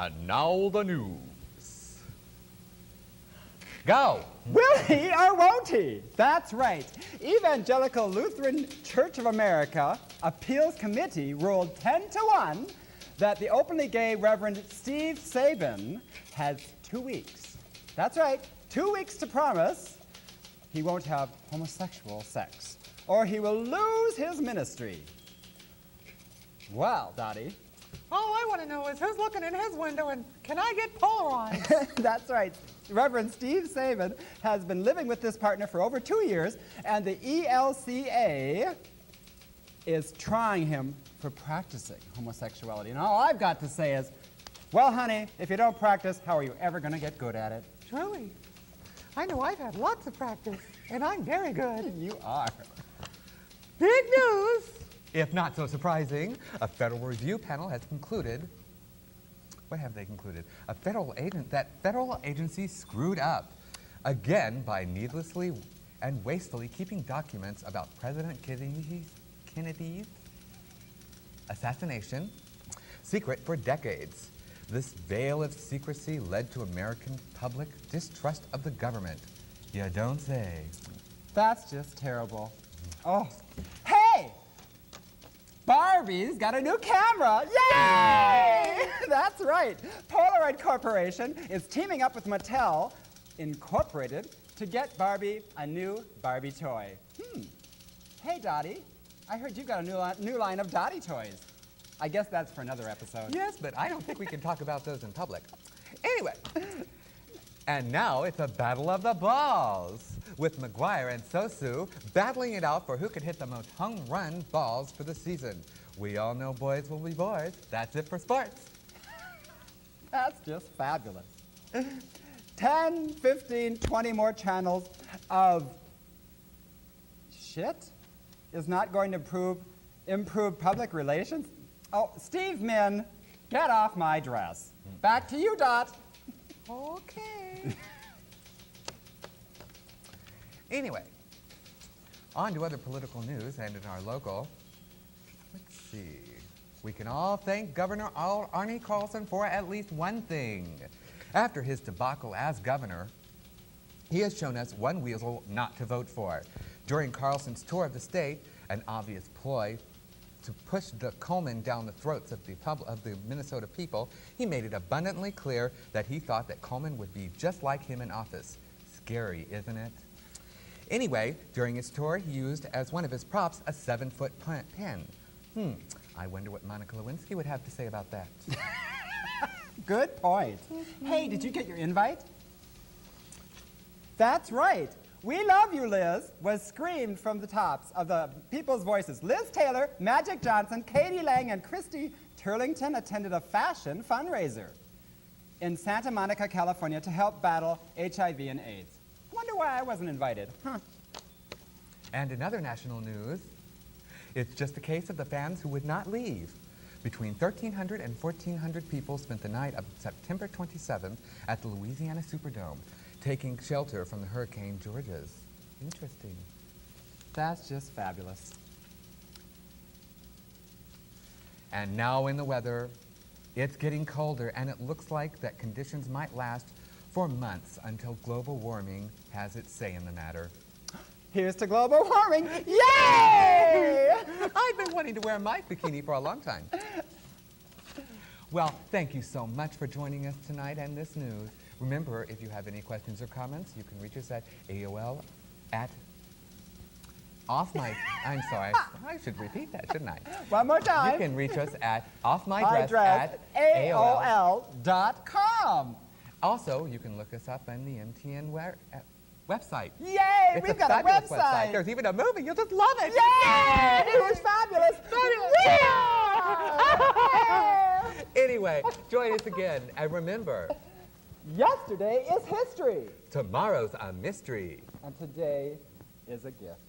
And now the news. Go! Will he or won't he? That's right. Evangelical Lutheran Church of America Appeals Committee ruled 10-1 that the openly gay Reverend Steve Sabin has 2 weeks. That's right, 2 weeks to promise he won't have homosexual sex, or he will lose his ministry. Well, Dottie. All I want to know is who's looking in his window and can I get Polaroids? That's right. Reverend Steve Sabin has been living with this partner for over 2 years, and the ELCA is trying him for practicing homosexuality. And all I've got to say is, well, honey, if you don't practice, how are you ever going to get good at it? Truly. I know I've had lots of practice, and I'm very good. You are. Big news! If not so surprising, a federal review panel has concluded. What have they concluded? That federal agency screwed up again by needlessly and wastefully keeping documents about President Kennedy's assassination secret for decades. This veil of secrecy led to American public distrust of the government. You don't say. That's just terrible. Oh, hey! Barbie's got a new camera! Yay! That's right. Polaroid Corporation is teaming up with Mattel Incorporated to get Barbie a new Barbie toy. Hey, Dottie. I heard you've got a new line of Dottie toys. I guess that's for another episode. Yes, but I don't think we can talk about those in public. Anyway, and now it's a battle of the balls, with McGuire and Sosu battling it out for who could hit the most home run balls for the season. We all know boys will be boys. That's it for sports. That's just fabulous. 10, 15, 20 more channels of shit is not going to improve public relations. Oh, Steve Min, get off my dress. Back to you, Dot. Okay. Anyway, on to other political news and in our local. Let's see. We can all thank Governor Arnie Carlson for at least one thing. After his debacle as governor, he has shown us one weasel not to vote for. During Carlson's tour of the state, an obvious ploy to push the Coleman down the throats of the Minnesota people, he made it abundantly clear that he thought that Coleman would be just like him in office. Scary, isn't it? Anyway, during his tour, he used as one of his props a 7-foot pen. I wonder what Monica Lewinsky would have to say about that. Good point. Hey, did you get your invite? That's right. We love you, Liz, was screamed from the tops of the people's voices. Liz Taylor, Magic Johnson, Katie Lang, and Christy Turlington attended a fashion fundraiser in Santa Monica, California to help battle HIV and AIDS. Wonder why I wasn't invited. And in other national news, it's just a case of the fans who would not leave. Between 1,300 and 1,400 people spent the night of September 27th at the Louisiana Superdome, taking shelter from the Hurricane Georges. Interesting. That's just fabulous. And now in the weather, it's getting colder, and it looks like that conditions might last for months until global warming has its say in the matter. Here's to global warming. Yay! I've been wanting to wear my bikini for a long time. Well, thank you so much for joining us tonight and this news. Remember, if you have any questions or comments, you can reach us at AOL at I'm sorry, I should repeat that, shouldn't I? One more time. You can reach us at offmydress at AOL.com. Also, you can look us up on the MTN website. Yay! It's We've got a fabulous website. There's even a movie. You'll just love it. Yay! It was fabulous. Anyway, join us again. And remember, yesterday is history. tomorrow's a mystery. And today is a gift.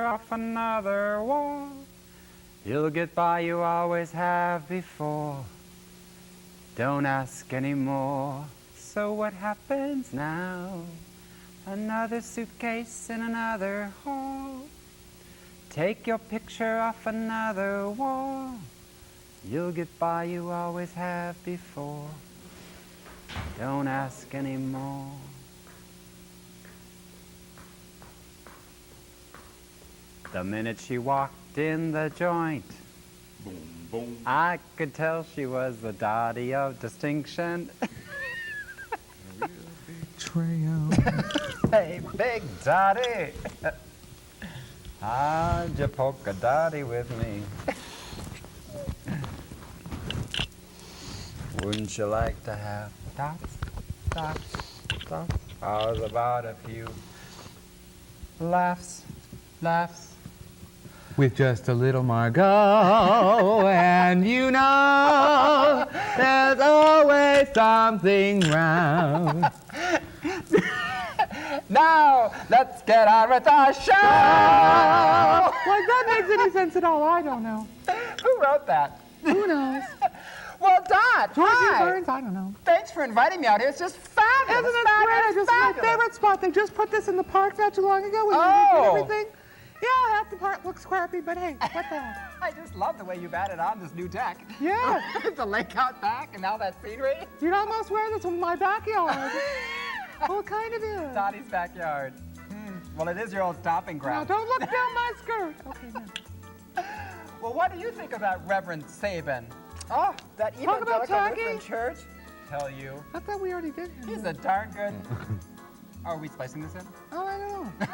off another wall. You'll get by, you always have before. Don't ask anymore. So what happens now? Another suitcase in another hall. Take your picture off another wall. You'll get by, you always have before. Don't ask anymore. The minute she walked in the joint, Boom, boom. I could tell she was the Dottie of distinction. Trail. Hey, Big Dottie, how'd you polka dotty with me? Wouldn't you like to have dots, dots, dots? How's about a few laughs, laughs? With just a little Margot, and you know there's always something wrong. Now, let's get on with our show! Why that makes any sense at all, I don't know. Who wrote that? Who knows? Well, Dot, George hi. Burns, I don't know. Thanks for inviting me out here. It's just fabulous. Isn't it great? This is my favorite spot. They just put this in the park not too long ago. We redid everything. Yeah, half the park looks crappy, but hey, what the hell? I just love the way you've added on this new deck. Yeah. The lake out back and all that scenery. You'd almost wear this in my backyard. Well, it kind of is. Dottie's backyard. Well, it is your old stomping Now, ground. don't look down my skirt. Okay, now. Well, what do you think of that Reverend Sabin? Oh, that Talk about evangelical talking. Lutheran church? Tell you, I thought we already did him. he's a darn good. Are we splicing this in? Oh, I don't know.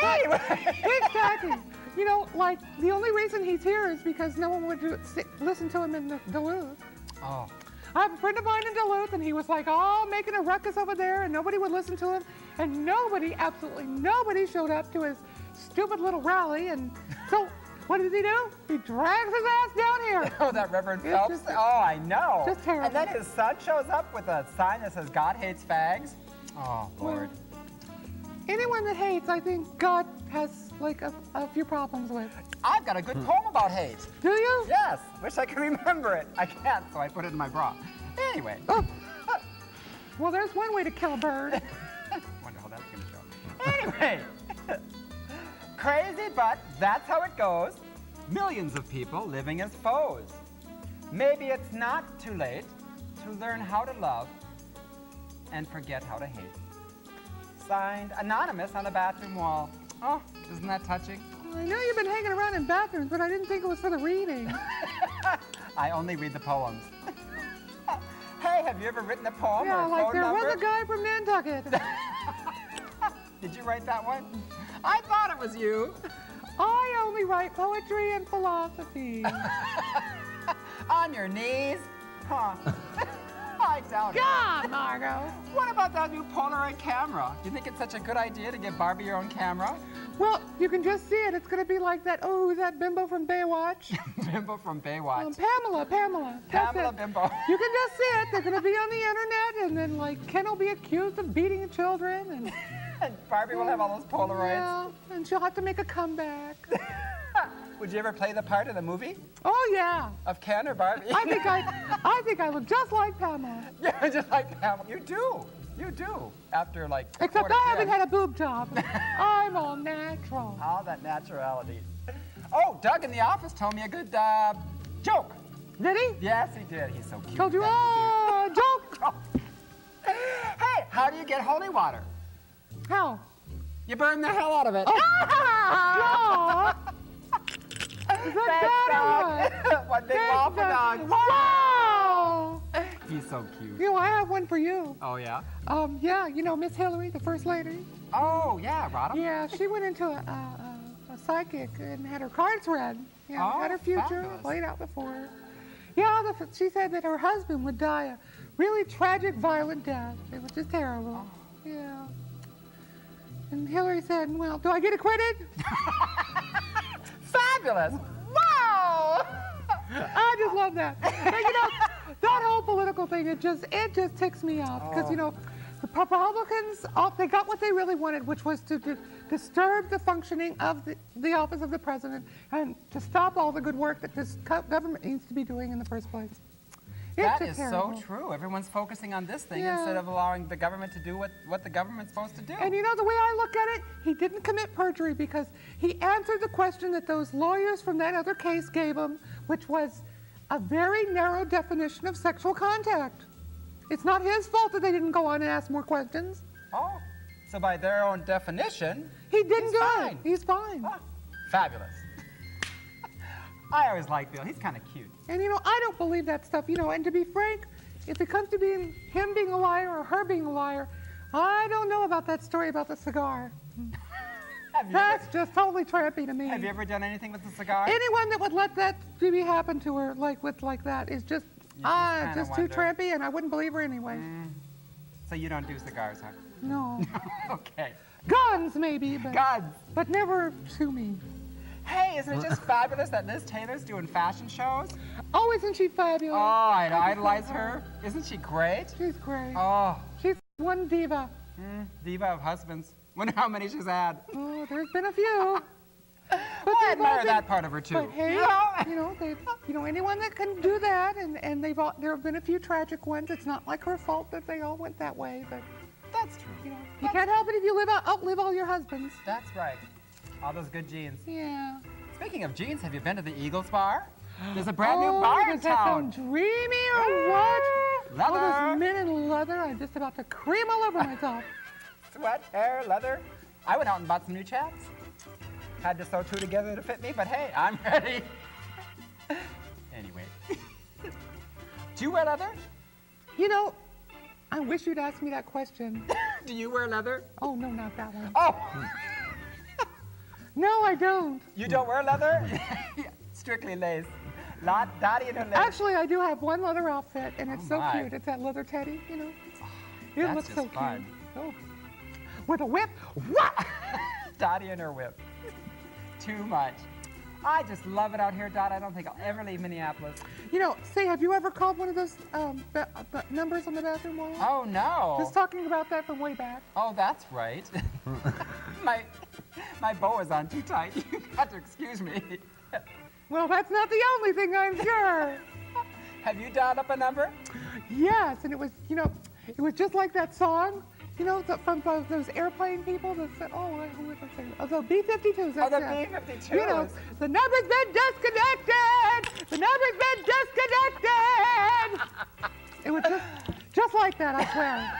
Anyway. He's tacky. You know, like, the only reason he's here is because no one would listen to him in Duluth. Oh. I have a friend of mine in Duluth, and he was like, oh, making a ruckus over there, and nobody would listen to him. And nobody, absolutely nobody showed up to his stupid little rally. And so, what does he do? He drags his ass down here. Oh, that Reverend It's Phelps? just- Oh, I know. just terrible. And then his son shows up with a sign that says, God hates fags. Oh, Lord. Anyone that hates, I think God has, like, a few problems with. I've got a good poem about hate. Do you? Yes. Wish I could remember it. I can't, so I put it in my bra. Anyway. Oh. Well, there's one way to kill a bird. Wonder how that's going to show. Anyway. Crazy, but that's how it goes. Millions of people living as foes. Maybe it's not too late to learn how to love and forget how to hate. Signed, Anonymous on the bathroom wall. Oh, isn't that touching? I know you've been hanging around in bathrooms, but I didn't think it was for the reading. I only read the poems. Hey, have you ever written a poem Yeah, or a like phone there number? was a guy from Nantucket. Did you write that one? I thought it was you. I only write poetry and philosophy. On your knees? Huh. I doubt it. God, Margot. What about that new Polaroid camera? Do you think it's such a good idea to give Barbie your own camera? Well, you can just see it. It's going to be like that, oh, who's that bimbo from Baywatch? Bimbo from Baywatch. Pamela. That's Pamela it. Bimbo. You can just see it. They're going to be on the internet, and then, like, Ken will be accused of beating children. And And Barbie will have all those Polaroids. yeah, and she'll have to make a comeback. Would you ever play the part in the movie Oh, yeah. of Ken or Barbie? I think I look just like Pamela. Yeah, just like Pamela. You do. You do. After like. Except 4 I to haven't 10. had a boob job. I'm all natural. All that naturality. Oh, Doug in the office told me a good joke. Did he? Yes, he did. He's so cute. Told you, Doug is joke. cute. Hey, how do you get holy water? How? You burn the hell out of it. Aw. Is that bad or what? One big ball for Doug. Wow. He's so cute. You know, I have one for you. Oh, yeah? Yeah, you know Miss Hillary, the first lady? Oh, yeah, Rodham. Yeah, she went into a psychic and had her cards read. Yeah, Oh, had her future fabulous. laid out before her. Yeah, she said that her husband would die a really tragic, violent death. It was just terrible. Yeah. And Hillary said, well, do I get acquitted? Fabulous. Wow. I just love that. And, you know, that whole political thing, it just ticks me off. Because, you know, the Republicans, they got what they really wanted, which was to disturb the functioning of the office of the president and to stop all the good work that this government needs to be doing in the first place. That is so true. Everyone's focusing on this thing instead of allowing the government to do what the government's supposed to do. And you know, the way I look at it, he didn't commit perjury because he answered the question that those lawyers from that other case gave him, which was a very narrow definition of sexual contact. It's not his fault that they didn't go on and ask more questions. Oh, so by their own definition, he didn't he's do fine. it. He's fine. Ah, fabulous. I always like Bill. He's kind of cute. And you know, I don't believe that stuff, you know, and to be frank, if it comes to him being a liar or her being a liar, I don't know about that story about the cigar. That's just totally trampy to me. Have you ever done anything with the cigar? Anyone that would let that maybe happen to her like that is just too trampy, and I wouldn't believe her anyway. So you don't do cigars, huh? No. Okay. Guns maybe, Guns. but never to me. Hey, isn't it just fabulous that Liz Taylor's doing fashion shows? Oh, isn't she fabulous? Oh, I'd idolize her. Isn't she great? She's great. Oh, She's one diva. diva of husbands. Wonder how many she's had. Oh, there's been a few. But I they've all admire been- that part of her too. But hey, you know, anyone that can do that, and there have been a few tragic ones. It's not like her fault that they all went that way, but That's true. you know, you can't help it if you outlive all your husbands. That's right. All those good jeans. Yeah. Speaking of jeans, have you been to the Eagles Bar? There's a brand new bar in does that town. sound dreamy or what? Leather. All those men in leather. I'm just about to cream all over myself. Sweat, hair, leather. I went out and bought some new chaps. Had to sew two together to fit me, but hey, I'm ready. Anyway. Do you wear leather? You know, I wish you'd asked me that question. Do you wear leather? Oh no, not that one. Oh, No, I don't. you don't wear leather? Strictly lace. Dottie and her lace. Actually, I do have one leather outfit, and it's Oh, so my. cute. It's that leather teddy, you know. It That's looks just so cute. fun. Oh. With a whip. What? Dottie and her whip. Too much. I just love it out here, Dot. I don't think I'll ever leave Minneapolis. You know, say, have you ever called one of those numbers on the bathroom wall? Oh, no. Just talking about that from way back. Oh, that's right. my bow is on too tight. You got to excuse me. Well, that's not the only thing, I'm sure. Have you dialed up a number? Yes, and it was, you know, it was just like that song, you know, from those airplane people that said, who was I saying? Oh, the B-52s. Oh, the that's it. B-52s. You know, the number's been disconnected. The number's been disconnected. It was just like that, I swear.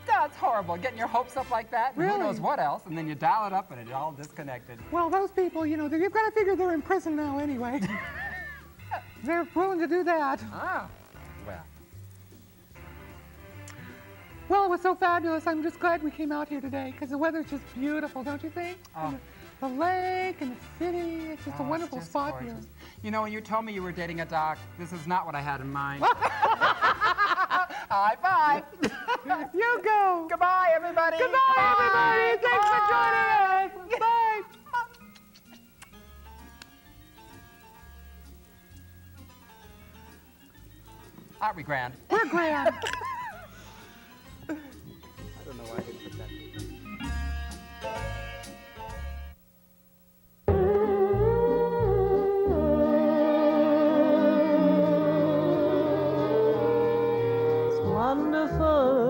That's horrible. Getting your hopes up like that. and Really? Who knows what else? And then you dial it up and it's all disconnected. Well, those people, you know, you've got to figure they're in prison now anyway. They're willing to do that. Ah. Well. Well, it was so fabulous. I'm just glad we came out here today because the weather's just beautiful, don't you think? Oh. And the lake and the city. It's just a Oh, wonderful it's just spot gorgeous. here. You know, when you told me you were dating a doc, this is not what I had in mind. High five. You go. Goodbye, everybody. Goodbye, everybody. Thanks for joining us. Bye. Aren't we grand? We're grand. I don't know why I didn't put that. It's wonderful,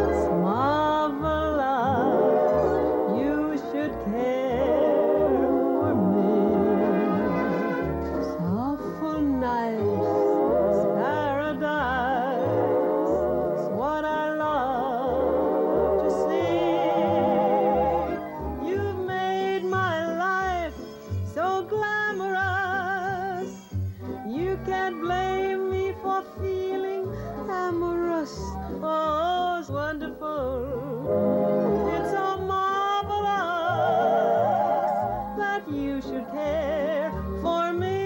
it's marvelous. You should care for me. Soft nights, it's paradise. It's what I love to see. You've made my life so glamorous. You can't blame me for feeling amorous. Oh, it's wonderful. It's so marvelous that you should care for me.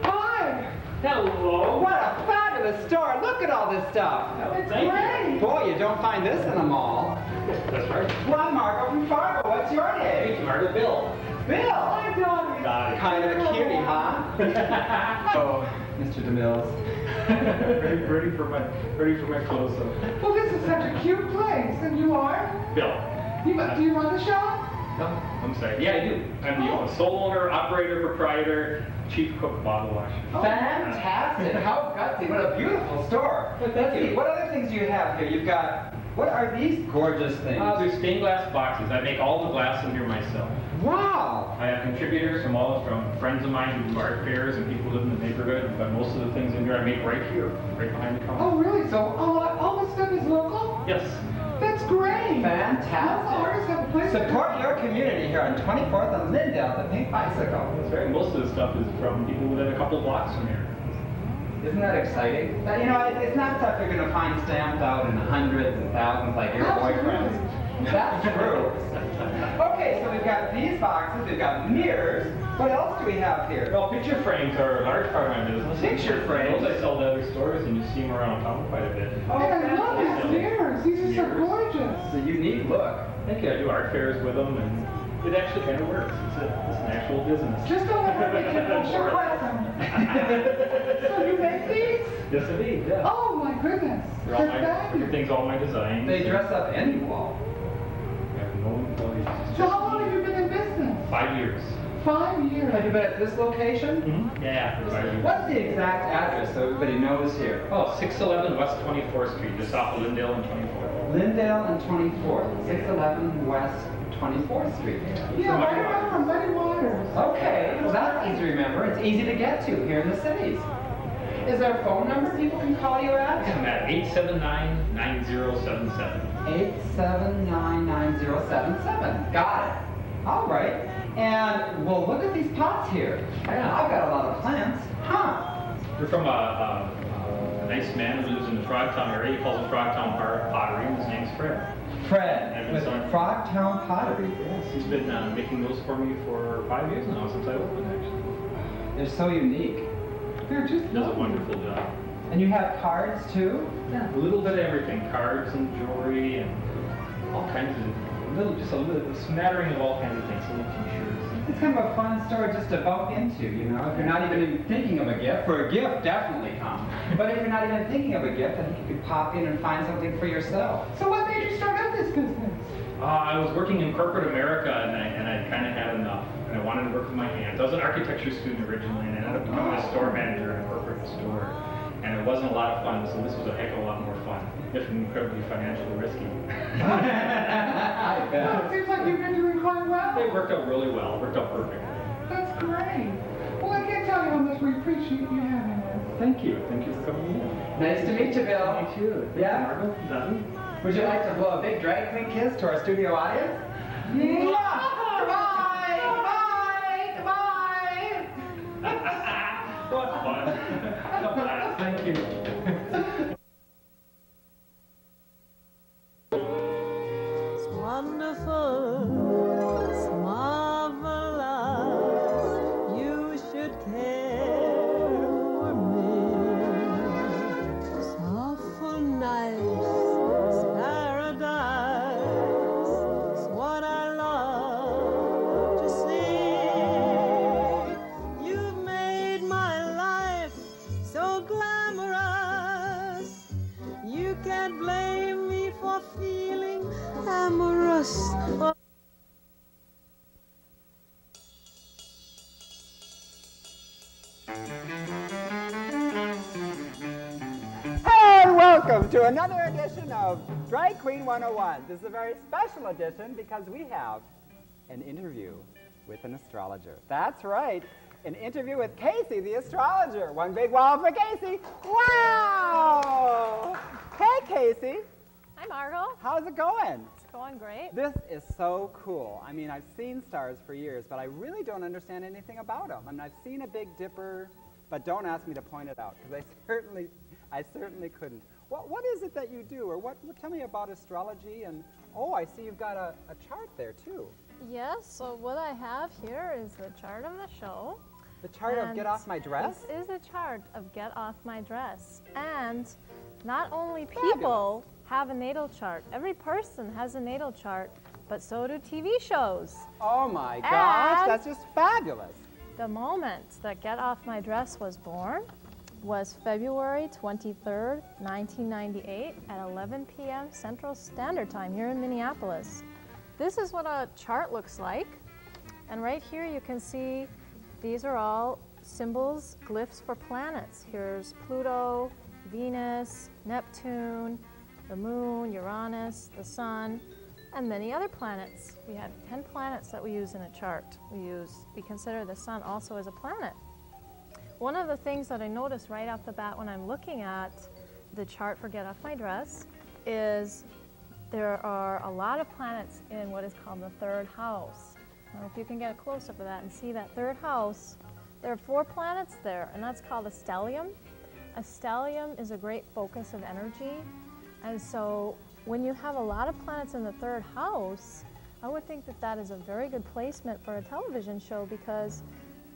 Hi! Hello! What a fabulous store! Look at all this stuff! It's great! Boy, you don't find this in a mall. That's right. Well, I'm Margo from Fargo. What's your name? Margaret Bill. Bill! Hi, Donnie. Kind of a cutie, huh? Oh, Mr. DeMills. ready for my close-up. Well, this is such a cute place, and you are? Bill. Do you run the shop? No, I'm sorry. Yeah, I do. I'm the sole owner, operator, proprietor, chief cook, bottle washer. Fantastic! How gutsy! What a beautiful store. Thank you. What other things do you have here? You've got. What are these gorgeous things? They're stained glass boxes. I make all the glass in here myself. Wow! I have contributors from friends of mine who do art fairs and people who live in the neighborhood. But most of the things in here I make right here, right behind the counter. Oh, really? So all this stuff is local? Yes. That's great. Fantastic. Local artists have a place to Support your community here on 24th and Lindale, the Pink Bicycle. That's right. Most of the stuff is from people within a couple blocks from here. Isn't that exciting? You know, it's not stuff you're going to find stamped out in hundreds and thousands like your boyfriend's. That's true. Okay, so we've got these boxes, we've got mirrors. What else do we have here? Well, picture frames are a large part of my business. Picture frames? Those I sell to other stores, and you see them around town quite a bit. Oh, And I love these fantastic. mirrors. These are so Mirrors. gorgeous. It's a unique look. Thank you. I do art fairs with them, and it actually kind of works. It's an actual business. Just don't let me get them. Sure, So you make these? Yes, indeed. Yeah. Oh my goodness. They're all They're fabulous. everything's all my designs. They dress up any wall. I have no employees. It's So just how long have you been in business? 5 years. 5 years. Have you been at this location? Yeah, for 5 years. What's the exact address so everybody knows here? Oh, 611 West 24th Street, just off of Lindale and 24th. Lindale and 24th, 611 West 24th Street. Yeah, right around from Muddy Waters. Okay, well that's easy to remember. It's easy to get to here in the cities. Is there a phone number people can call you at? I'm at 879-9077. 8799077. Got it. All right. And well, look at these pots here. Yeah. I've got a lot of plants. Huh. We're from a nice man who lives in the Frogtown area. He calls it Frogtown Pottery, and his name's Fred. Fred, I've been with selling- Frogtown Pottery. Yes, he's been making those for me for 5 years now, since I opened, actually. They're so unique. They're just He does a lovely. wonderful job. And you have cards too? Yeah, a little bit of everything, cards and jewelry and all kinds of, a smattering of all kinds of things, little t-shirts. It's kind of a fun store just to bump into, you know? If you're not even thinking of a gift, for a gift, definitely come. But if you're not even thinking of a gift, I think you could pop in and find something for yourself. So what made you start up this business? I was working in corporate America, and I kind of had enough, and I wanted to work with my hands. I was an architecture student originally, and I ended up becoming a store manager in a corporate store. And it wasn't a lot of fun, so this was a heck of a lot more fun, if incredibly financially risky. I bet. Well, it seems like you've been doing quite well. It worked out really well, worked out perfect. That's great. Well, I can't tell you how much we appreciate you having us. Thank you for coming in. Nice to meet you, Bill. Thank you. Yeah? Margot, Dottie. Would you like to blow a big drag queen kiss to our studio audience? Yeah! Goodbye! Goodbye! Goodbye! What fun. Thank you. It's wonderful, it's marvelous. You should care for me. It's awful nice, it's paradise. It's what I love to see. You've made my life so glamorous. You can't blame me for feeling amorous. And welcome to another edition of Drag Queen 101. This is a very special edition because we have an interview with an astrologer. That's right, an interview with Casey, the astrologer. One big wow for Casey. Wow! Hey, Casey. Hi, Margot. How's it going? It's going great. This is so cool. I mean, I've seen stars for years, but I really don't understand anything about them. I mean, I've seen a Big Dipper, but don't ask me to point it out because I certainly couldn't. What is it that you do, or what tell me about astrology? And oh, I see you've got a chart there too. Yes, so what I have here is the chart of the show. The chart of And Get Off My Dress. This is a chart of Get Off My Dress. And not only people have a natal chart, every person has a natal chart, but so do TV shows. Oh my gosh, And- that's just fabulous. The moment that Get Off My Dress was born was February 23rd, 1998 at 11 p.m. Central Standard Time here in Minneapolis. This is what a chart looks like. And right here you can see these are all symbols, glyphs for planets. Here's Pluto, Venus, Neptune, the moon, Uranus, the sun, and many other planets. We have 10 planets that we use in a chart. We consider the sun also as a planet. One of the things that I noticed right off the bat when I'm looking at the chart for Get Off My Dress is there are a lot of planets in what is called the third house. Now, if you can get a close-up of that and see that third house, there are 4 planets there, and that's called a stellium. A stellium is a great focus of energy, and so when you have a lot of planets in the third house, I would think that that is a very good placement for a television show because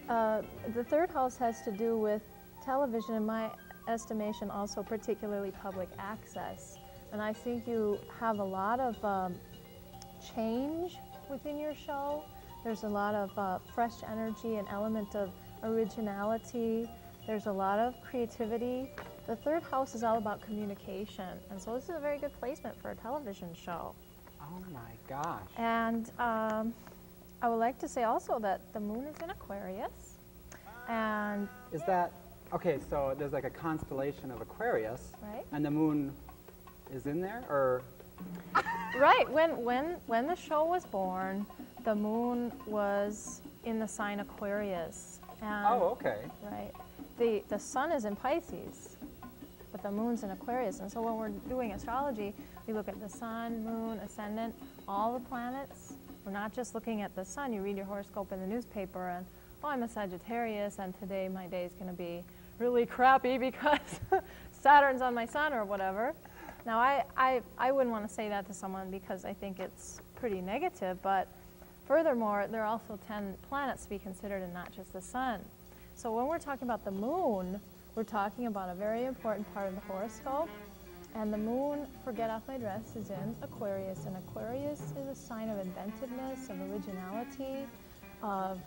the third house has to do with television, in my estimation, also particularly public access. And I think you have a lot of change within your show. There's a lot of fresh energy, an element of originality. There's a lot of creativity. The third house is all about communication, and so this is a very good placement for a television show. Oh my gosh. And I would like to say also that the moon is in Aquarius, and Is that, okay, so there's like a constellation of Aquarius, right, and the moon is in there, or? right. When the show was born, the moon was in the sign Aquarius, and Oh, okay. right, the sun is in Pisces, but the moon's in Aquarius, and so when we're doing astrology, we look at the sun, moon, ascendant, all the planets. We're not just looking at the sun. You read your horoscope in the newspaper and, oh, I'm a Sagittarius and today my day is going to be really crappy because Saturn's on my sun or whatever. Now, I wouldn't want to say that to someone because I think it's pretty negative, but furthermore, there are also 10 planets to be considered and not just the sun. So when we're talking about the moon, we're talking about a very important part of the horoscope. And the moon, for Get Off My Dress, is in Aquarius. And Aquarius is a sign of inventiveness, of originality, of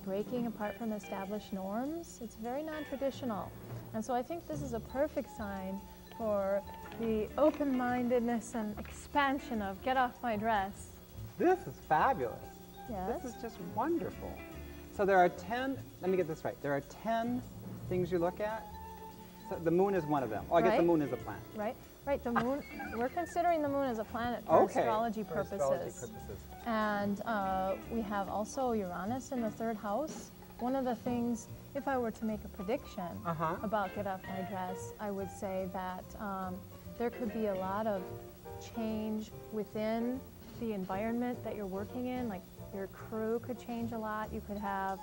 breaking apart from established norms. It's very non-traditional. And so I think this is a perfect sign for the open-mindedness and expansion of Get Off My Dress. This is fabulous. Yes. This is just wonderful. So there are 10, let me get this right, there are 10 things you look at? So the moon is one of them. Oh, I guess the Right. moon is a planet. Right, the moon, we're considering the moon as a planet for Okay. astrology For purposes. astrology purposes. And we have also Uranus in the third house. One of the things, if I were to make a prediction about Get Off My Dress, I would say that there could be a lot of change within the environment that you're working in. Like your crew could change a lot. You could have,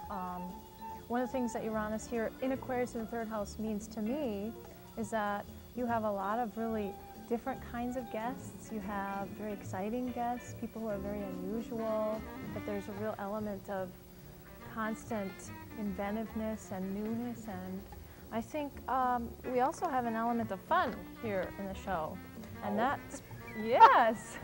one of the things that Uranus here in Aquarius in the third house means to me is that you have a lot of really different kinds of guests. You have very exciting guests, people who are very unusual, but there's a real element of constant inventiveness and newness. And I think we also have an element of fun here in the show. And that's, yes,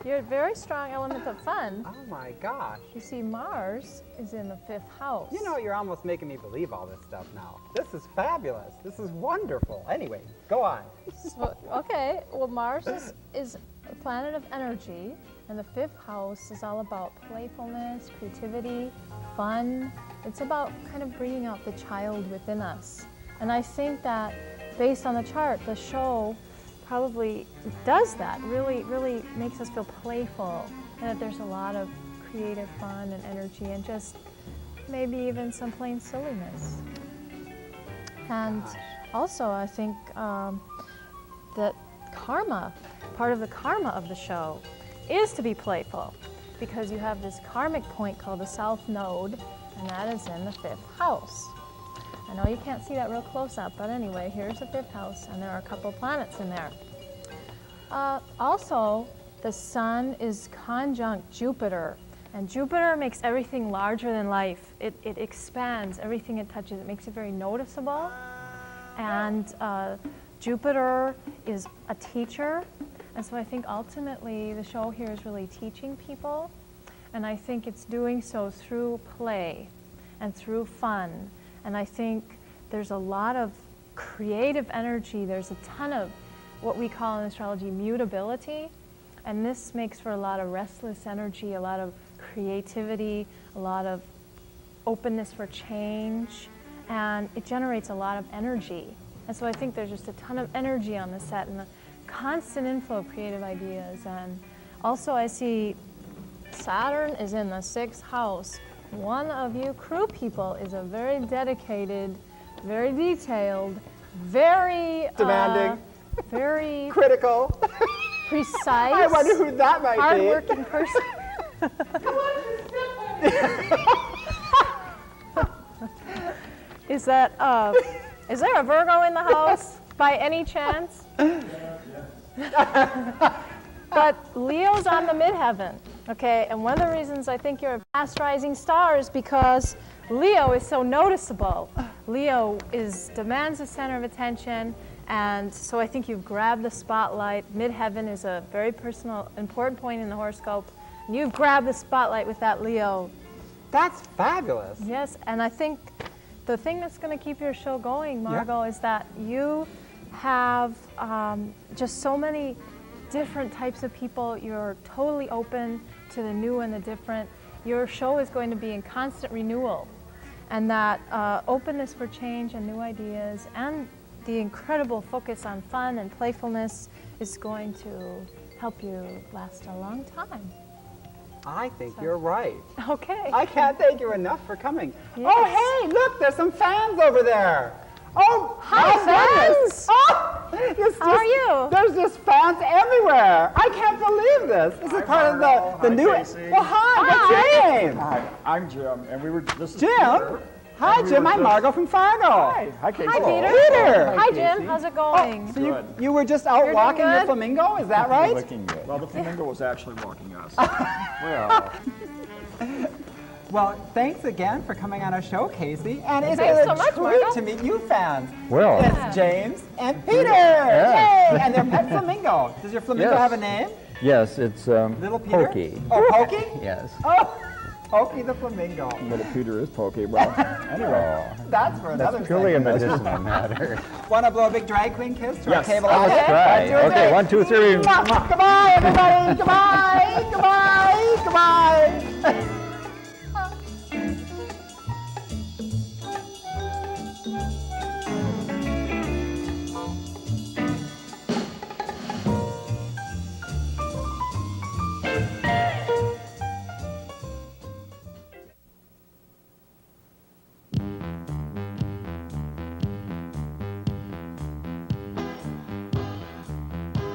you're a very strong element of fun. Oh my gosh. You see, Mars is in the fifth house. You know, you're almost making me believe all this stuff now. This is fabulous. This is wonderful. Anyway, go on. So, okay, well, Mars is a planet of energy, and the fifth house is all about playfulness, creativity, fun. It's about kind of bringing out the child within us. And I think that based on the chart, the show probably does that, really makes us feel playful, and that there's a lot of creative fun and energy and just maybe even some plain silliness. And also, I think that karma, part of the karma of the show, is to be playful, because you have this karmic point called the South Node, and that is in the fifth house. I know you can't see that real close up, but anyway, here's the fifth house, and there are a couple of planets in there. Also, the sun is conjunct Jupiter, and Jupiter makes everything larger than life. It expands everything it touches. It makes it very noticeable. And Jupiter is a teacher, And so I think ultimately the show here is really teaching people, and I think it's doing so through play and through fun. And I think there's a lot of creative energy. There's a ton of what we call in astrology mutability, and this makes for a lot of restless energy, a lot of creativity, a lot of openness for change, and it generates a lot of energy. And so I think there's just a ton of energy on the set and a constant inflow of creative ideas. And also I see Saturn is in the 6th house. One of you crew people is a very dedicated, very detailed, very Demanding. Very Critical. precise, I wonder who that might be. hardworking person. Is there a Virgo in the house by any chance? But Leo's on the midheaven, okay? And one of the reasons I think you're a fast rising star is because Leo is so noticeable. Leo demands the center of attention, and so I think you've grabbed the spotlight. Midheaven is a very personal, important point in the horoscope. And you've grabbed the spotlight with that Leo. That's fabulous. Yes, and I think the thing that's going to keep your show going, Margot, is that you have just so many different types of people. You're totally open to the new and the different. Your show is going to be in constant renewal, and that openness for change and new ideas and the incredible focus on fun and playfulness is going to help you last a long time. I think you're right. Okay. I can't thank you enough for coming. Yes. Oh, hey, look, there's some fans over there. Oh, Hi, my fans. goodness. Oh, How are you? There's just fans everywhere. I can't believe this. This is part of the new. Casey. Well, hi. What's your name? Hi, I'm Jim, and this is Jim. Peter. Hi, And we Jim. were I'm just- Margot from Fargo. Hi, Casey. Hi, Peter. Peter. Hi, Jim. How's it going? So Good. you were just out You're walking doing your good? flamingo, is that right? Looking good. Well, the flamingo was actually walking us. Well, thanks again for coming on our show, Casey. And it's Thanks a so much, treat Margot. to meet you fans. Well, It's James and Peter. Yay! And their pet flamingo. Does your flamingo Yes. have a name? Yes, it's Little Peter? Pokey. Oh, Pokey? Yes. Oh, Pokey the flamingo. little Peter is pokey. Well, anyway. That's for another That's purely a segment. medicinal matter. Want to blow a big drag queen kiss to our Yes. cable Let's audience? try. 1, 2, Okay, 3. 1, 2, 3. Mwah. Goodbye, everybody. Goodbye. Goodbye. Goodbye.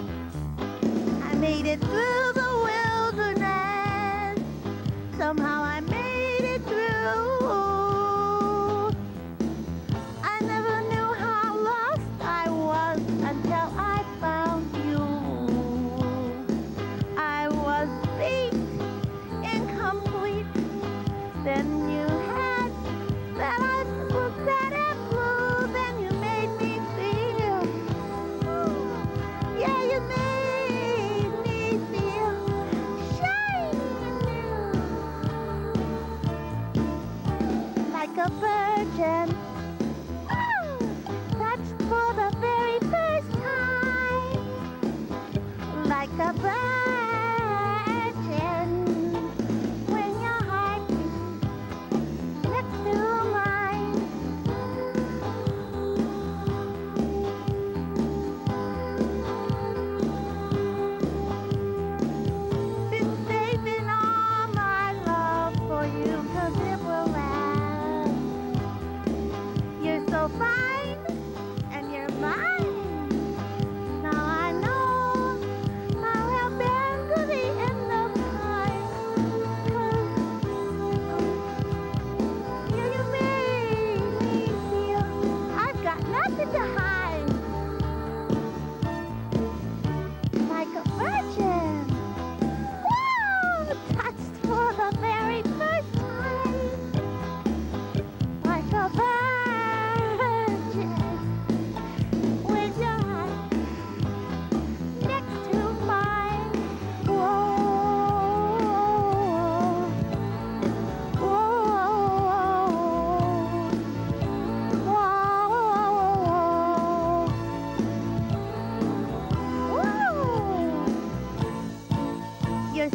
I made it through the wilderness. Somehow I made it through. I never knew how lost I was until I found you. I was weak, incomplete. Then you had that I was sad and blue. Then you made me feel. Yeah, you made me feel shiny like a virgin. Ooh, touched for the very first time, like a virgin. When your heart beats next to mine. Been saving all my love for you 'cause it will last. You're so fine and you're mine. Now I know I'll have been to the end of time. 'Cause you made me feel I've got nothing to hide. Like a virgin. Woo! Touched for the very first time. Like a virgin. With your heart next to mine.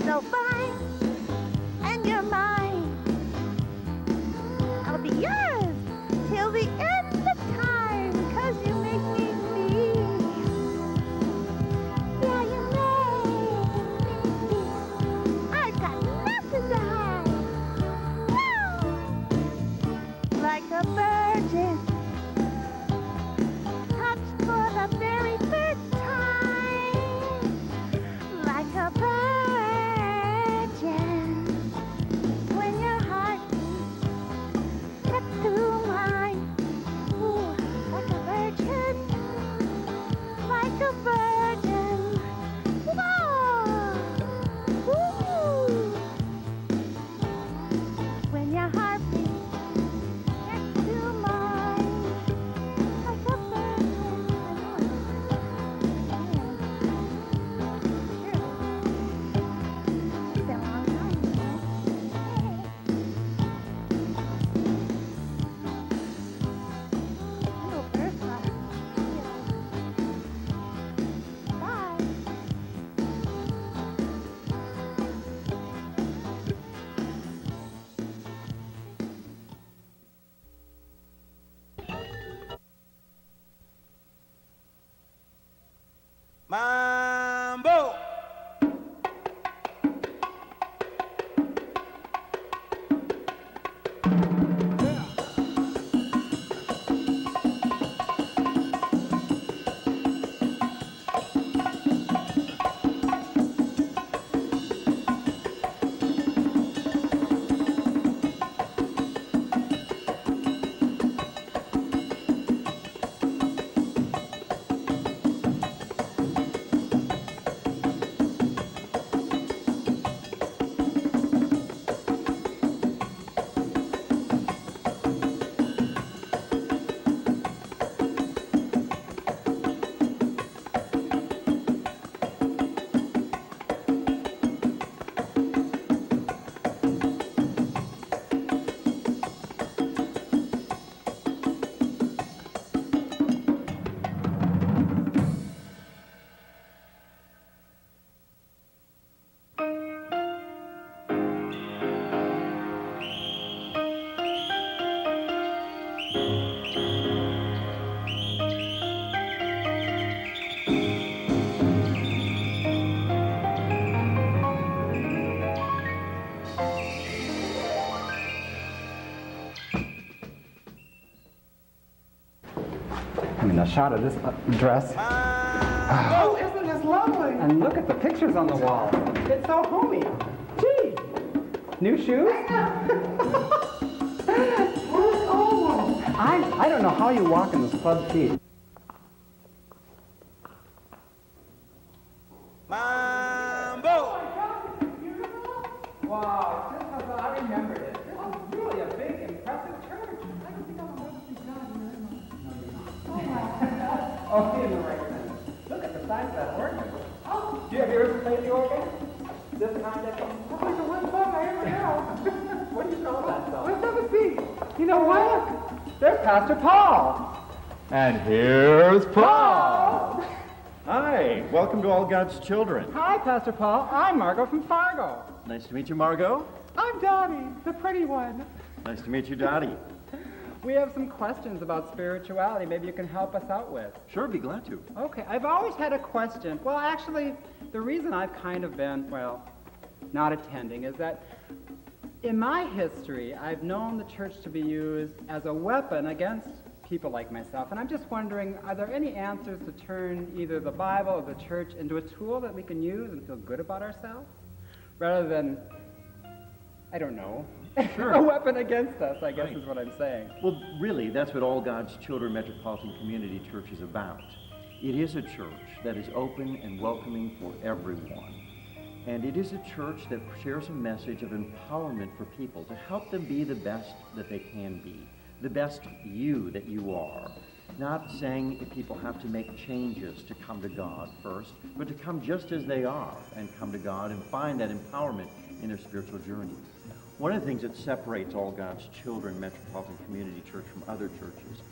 so fine, and you're mine. I'll be yours till the end of time, 'cause you make me feel. Yeah, you make me feel. I've got nothing to hide. No. Like a virgin, touched for the very first time. Like a virgin, when your heart steps to mine. Ooh, like a virgin, like a virgin. Whoa! Ooh. When your heart beats next to mine, like a virgin. It's been a long time, you know. Hello, Bertha. Bye. Mambo! I mean, a shot of this dress. Oh, isn't this lovely? And look at the pictures on the wall. It's so homey. Gee, new shoes? I don't know how you walk in those club feet. Mambo! Wow, just as I remembered it. This is really a big, impressive church. Oh, in the right sense. Look at the size of that organ. Oh, do you have yours play the organ? This kind of thing? That's like the one song I ever know. What do you call that song? Let's have a seat. You know what? There's Pastor Paul. And here's Paul. Hi, welcome to All God's Children. Hi, Pastor Paul. I'm Margot from Fargo. Nice to meet you, Margot. I'm Dottie, the pretty one. Nice to meet you, Dottie. We have some questions about spirituality maybe you can help us out with. Sure, be glad to. Okay, I've always had a question. Well, actually, the reason I've kind of been, well, not attending is that in my history, I've known the church to be used as a weapon against people like myself. And I'm just wondering, are there any answers to turn either the Bible or the church into a tool that we can use and feel good about ourselves? Rather than, I don't know, Sure. a weapon against us, I guess Right. is what I'm saying. Well, really, that's what All God's Children Metropolitan Community Church is about. It is a church that is open and welcoming for everyone. And it is a church that shares a message of empowerment for people to help them be the best that they can be, the best you that you are. Not saying that people have to make changes to come to God first, but to come just as they are and come to God and find that empowerment in their spiritual journey. One of the things that separates All God's Children Metropolitan Community Church from other churches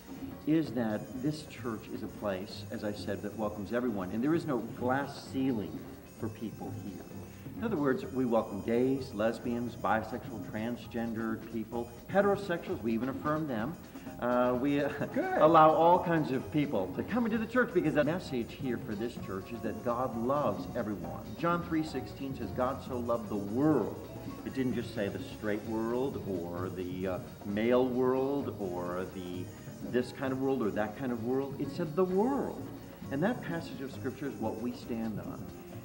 is that this church is a place, as I said, that welcomes everyone. And there is no glass ceiling for people here. In other words, we welcome gays, lesbians, bisexual, transgendered people, heterosexuals, we even affirm them. We allow all kinds of people to come into the church because the message here for this church is that God loves everyone. John 3:16 says, God so loved the world. It didn't just say the straight world or the male world or this kind of world or that kind of world. It said the world. And that passage of Scripture is what we stand on.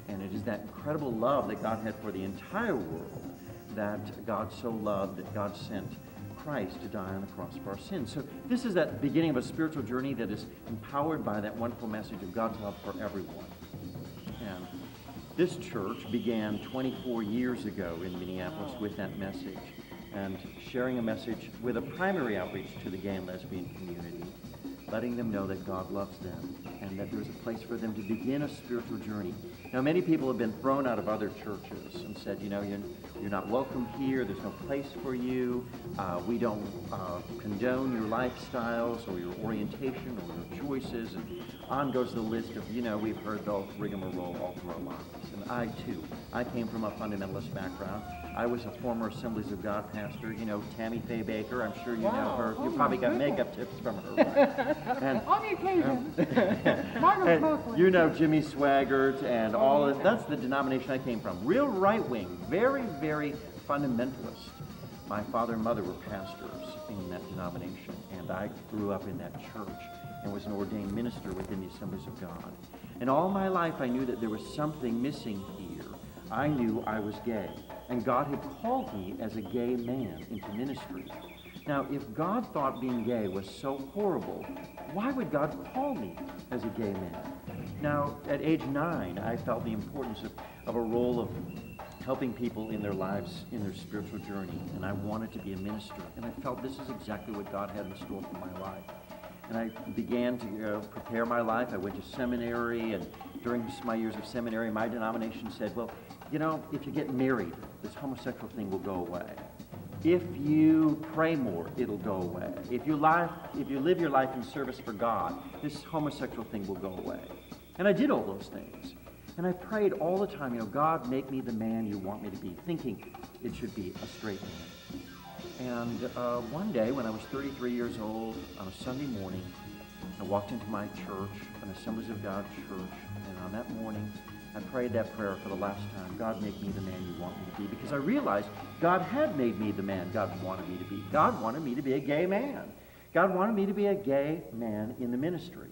And it is that incredible love that God had for the entire world that God so loved that God sent Christ to die on the cross for our sins. So this is that beginning of a spiritual journey that is empowered by that wonderful message of God's love for everyone. And this church began 24 years ago in Minneapolis with that message and sharing a message with a primary outreach to the gay and lesbian community, letting them know that God loves them and that there's a place for them to begin a spiritual journey. Now, many people have been thrown out of other churches and said, you know, you're not welcome here, there's no place for you, we don't condone your lifestyles or your orientation or your choices, and on goes the list of, you know, we've heard the rigmarole all through our lives. And I, too, I came from a fundamentalist background. I was a former Assemblies of God pastor, you know, Tammy Faye Baker, I'm sure you know her. You probably got makeup tips from her, right? And, on the occasion. Margaret mostly. you know Jimmy Swaggart and all of that's the denomination I came from. Real right-wing, very, very fundamentalist. My father and mother were pastors in that denomination, and I grew up in that church and was an ordained minister within the Assemblies of God. And all my life I knew that there was something missing here. I knew I was gay, and God had called me as a gay man into ministry. Now, if God thought being gay was so horrible, why would God call me as a gay man? Now, at age 9, I felt the importance of a role of helping people in their lives, in their spiritual journey, and I wanted to be a minister, and I felt this is exactly what God had in store for my life. And I began to prepare my life. I went to seminary, and during my years of seminary, my denomination said, well, you know, if you get married, this homosexual thing will go away. If you pray more, it'll go away. If you live your life in service for God, this homosexual thing will go away. And I did all those things. And I prayed all the time, you know, God, make me the man you want me to be, thinking it should be a straight man. And one day, when I was 33 years old, on a Sunday morning, I walked into my church, an Assemblies of God church, and on that morning, I prayed that prayer for the last time. God, make me the man you want me to be. Because I realized God had made me the man God wanted me to be. God wanted me to be a gay man. God wanted me to be a gay man in the ministry.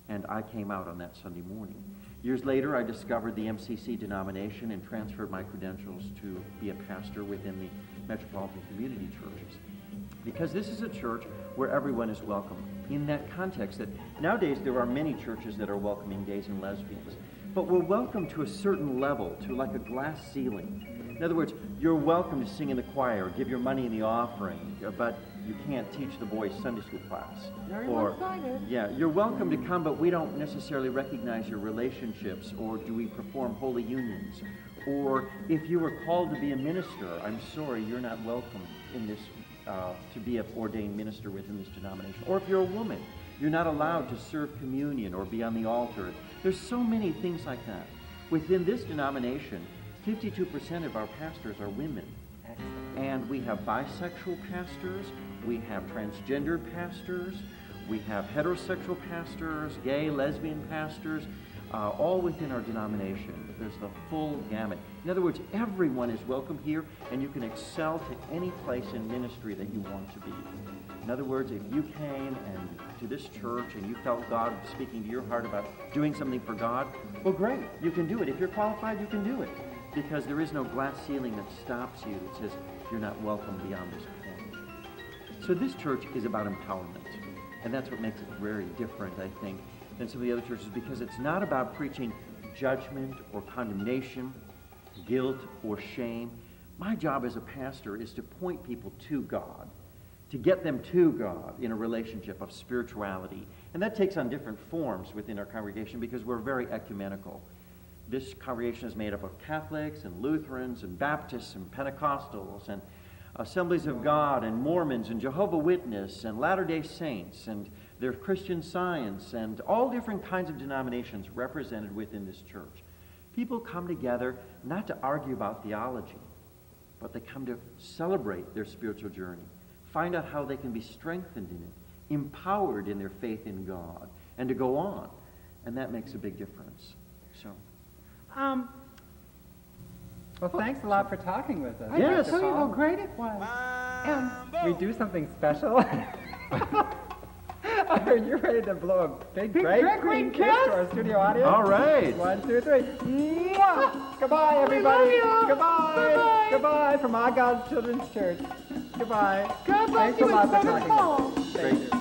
And I came out on that Sunday morning. Years later, I discovered the MCC denomination and transferred my credentials to be a pastor within the metropolitan community churches. Because this is a church where everyone is welcome. In that context, that nowadays there are many churches that are welcoming gays and lesbians. But we're welcome to a certain level, to like a glass ceiling. In other words, you're welcome to sing in the choir, give your money in the offering, but you can't teach the boys Sunday school class. Very Or, one-sided. yeah, you're welcome to come, but we don't necessarily recognize your relationships, or do we perform holy unions? Or if you were called to be a minister, I'm sorry, you're not welcome in this, to be an ordained minister within this denomination. Or if you're a woman, you're not allowed to serve communion or be on the altar. There's so many things like that. Within this denomination, 52% of our pastors are women. And we have bisexual pastors, we have transgender pastors, we have heterosexual pastors, gay, lesbian pastors, all within our denomination. There's the full gamut. In other words, everyone is welcome here, and you can excel to any place in ministry that you want to be. In other words, if you came to this church and you felt God speaking to your heart about doing something for God, well, great, you can do it. If you're qualified, you can do it. Because there is no glass ceiling that stops you that says you're not welcome beyond this point. So this church is about empowerment. And that's what makes it very different, I think, than some of the other churches, because it's not about preaching judgment or condemnation, guilt or shame. My job as a pastor is to point people to God, to get them to God in a relationship of spirituality. And that takes on different forms within our congregation because we're very ecumenical. This congregation is made up of Catholics and Lutherans and Baptists and Pentecostals and Assemblies of God and Mormons and Jehovah's Witnesses and Latter-day Saints, and there's Christian Science and all different kinds of denominations represented within this church. People come together not to argue about theology, but they come to celebrate their spiritual journey, find out how they can be strengthened in it, empowered in their faith in God, and to go on. And that makes a big difference. So, Well, thanks a lot for talking with us. I Yes. can't tell you how great it was. And We do something special. Are you ready to blow a big Big drag queen kiss to our studio audience? all right. 1, 2, 3. Mwah! Goodbye, everybody. love you. Goodbye. Bye-bye. Goodbye from Our God's Children's Church. Goodbye. God bless Thanks you a lot and for Southern talking Fall. with us. Thank you.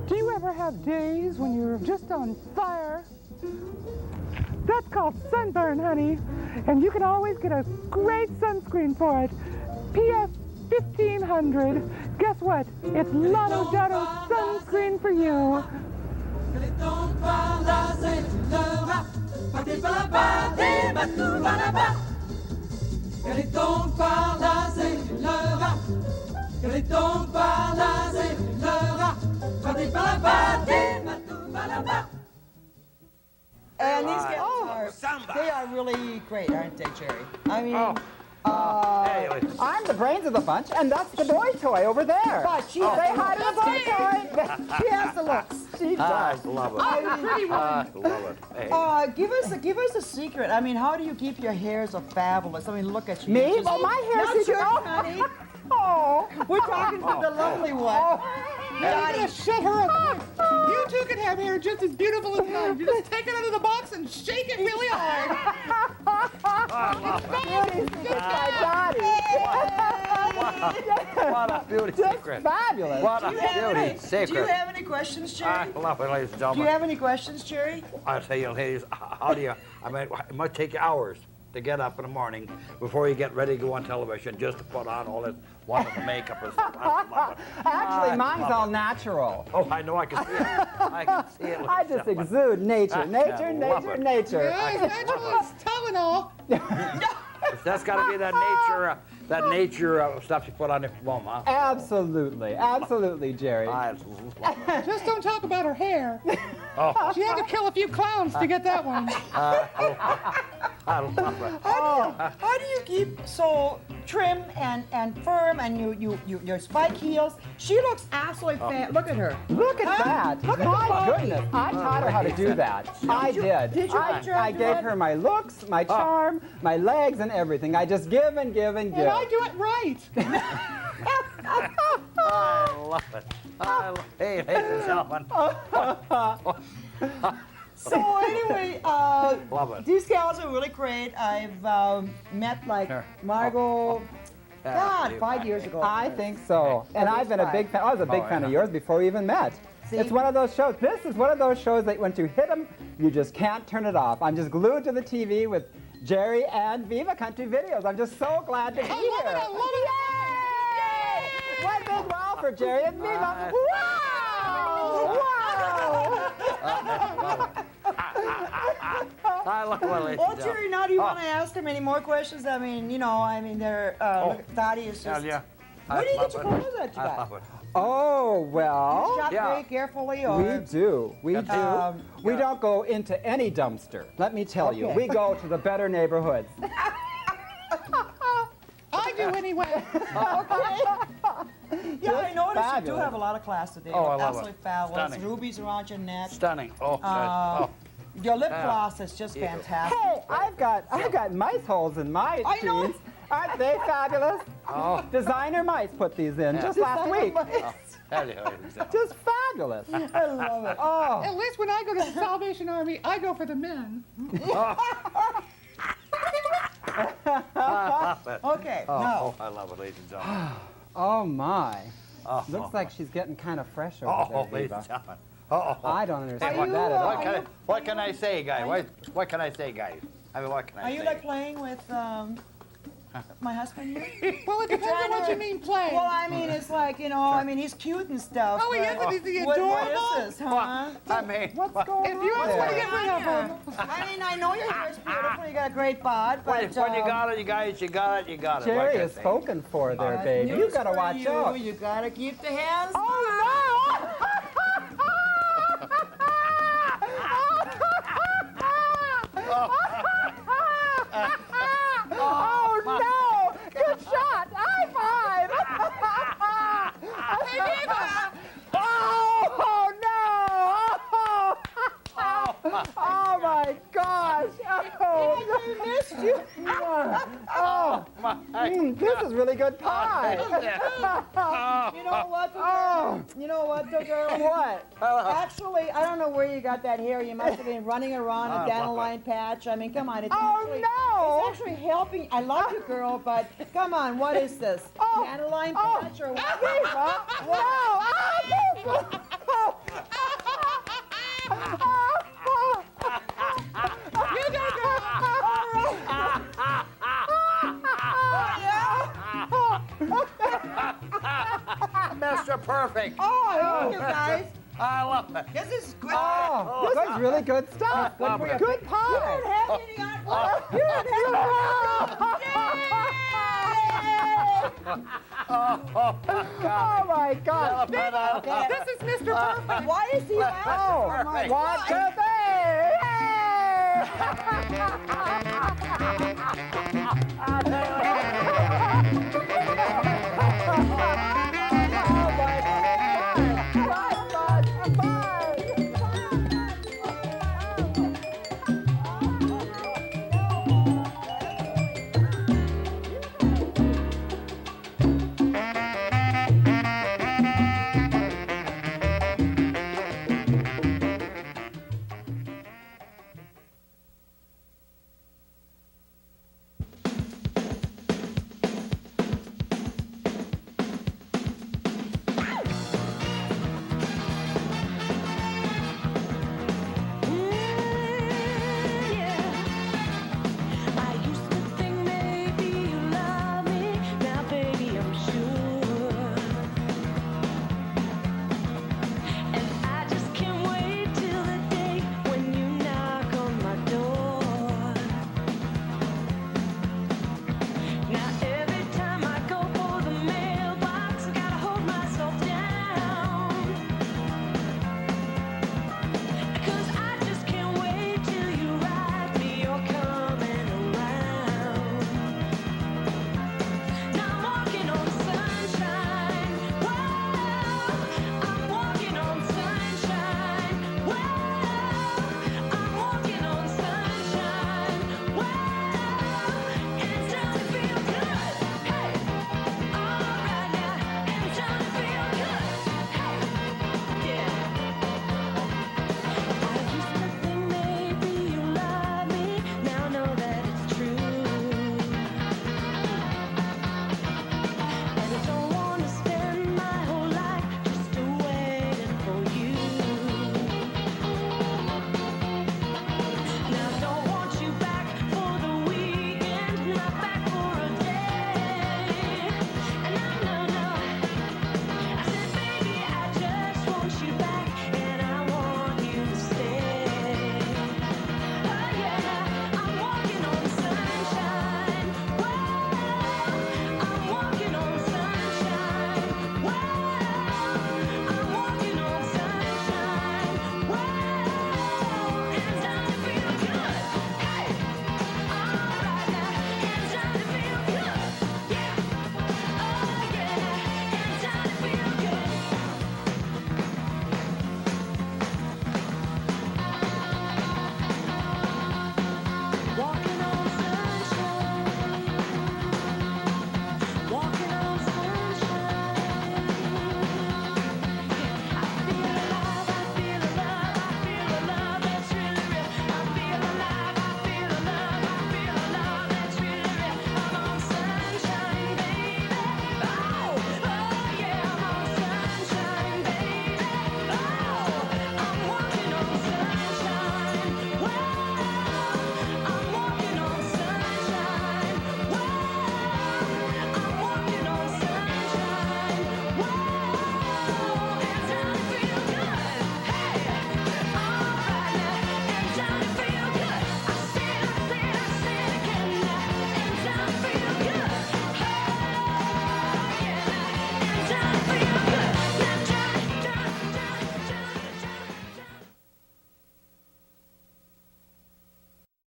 Do you ever have days when you're just on fire? That's called sunburn, honey. And you can always get a great sunscreen for it. PS 1500. Guess what? It's Lotto Dotto sunscreen for you. And these guys they are really great, aren't they, Jerry? I mean, I'm the brains of the bunch, and that's the boy toy over there. but she Say has hi to the boy toy. she has the looks. She I does. love it. Pretty one. I love it. Hey. Give us a secret. I mean, how do you keep your hair so fabulous? I mean, look at you. Me? You're just- Oh, my hair's Not secret. yours, Oh. honey. Oh. We're talking to the lovely one. I'm gonna shut her up. You two can have hair just as beautiful as mine. You just take it out of the box and shake it really hard. Beauty secret by Dottie. What a beauty Just secret. fabulous. What a Do you have beauty any- secret. Do you have any questions, I Jerry? love it, ladies and Do you gentlemen. have any questions, Jerry? I'll tell you, ladies, how do you, I mean, it might take you hours to get up in the morning before you get ready to go on television just to put on all this wonderful makeup and stuff. I love it. Actually, mine's all natural. Oh, I know, I can see it. I can see it. I just exude nature, nature, love nature, it. nature. Yes, natural is Tylenol. That's got to be that nature stuff you put on your plum, huh? Absolutely, absolutely, Jerry. I love it. Just don't talk about her hair. Oh, She had to kill a few clowns to get that one. I love it. How do you keep so trim and firm and your spike heels? She looks absolutely Look at her. Look at that. Look at My the goodness. I taught her how to do that. I did. did you I, teach her how I to do gave it? her my looks, my charm, my legs, and everything. I just give and give and give. And I do it right. I love it. Hey, ladies and gentlemen. So anyway, Love it. these gals are really great. I've met like Margot, God, 5 years ago. I think so. And I've been a big fan. I was a big fan of yours before we even met. See? It's one of those shows. This is one of those shows that once you hit them, you just can't turn it off. I'm just glued to the TV with Jerry and Viva Country Videos. I'm just so glad to be here. I love it. Yay! One big wow for Jerry and Viva. Wow! Wow! I love it, ladies Well, and Jerry, gentlemen. now do you want to ask him any more questions? I mean, they're, look, Dottie is just, Yeah. Where do you get your clothes that you I got? love it. Oh, well, Shop Yeah. very carefully, or we do. We do. We don't go into any dumpster, let me tell you. Okay. We go to the better neighborhoods. I do anyway. Yeah, I noticed you do fabulous. have a lot of class today. Oh, I You're love absolutely it. fabulous. Stunning. Rubies around your neck. Stunning. Oh, Uh, good. Your lip gloss is just fantastic. Hey, I've got mice holes in my I know. jeans. Aren't they fabulous? Oh. Designer mice put these in just last week. Just fabulous. I love it. Oh, At least when I go to the Salvation Army, I go for the men. Okay, Oh, now, I love it, ladies and gentlemen. oh my. Oh, Looks like she's getting kind of fresh over oh, there, ladies and Viva. gentlemen. Oh, I don't understand Are you, that at all. What can I say, guys? What can I say, guys? I mean, what can I are say? you like playing with my husband here? Well, it depends on what you mean playing. Well, I mean, it's like, you know, I mean, he's cute and stuff. Oh, he is, but and is he what adorable? is this, huh? I mean, What's going If you on want to there? get rid of him, I mean, I know your hair's beautiful, you got a great bod, but when you got it, you guys, you got it, you got it. Jerry Like I is say. spoken for there, uh, babe. You news gotta for watch you. out. You gotta keep the hands. Oh no! Good shot! High five! Oh no! Oh my gosh! Oh, I missed you. oh. This is really good pie. You know what, the Oh, You know what, the girl? what? Actually, I don't know where you got that hair. You must have been running around a dandelion patch. I mean, come on. It's Oh, actually, no. It's actually helping. I love you, girl, but come on. What is this? Oh. Dandelion Oh. patch or what? Viva! Wow! Mr. Perfect. Oh, I love you guys. I love it. This is good. Oh, this is really good stuff. Good for you. Good You pie. don't have any on. You don't have Oh my God! any. this is Mr. Perfect. Why is he laughing? Oh, Perfect. 1, 2, 3! Hey!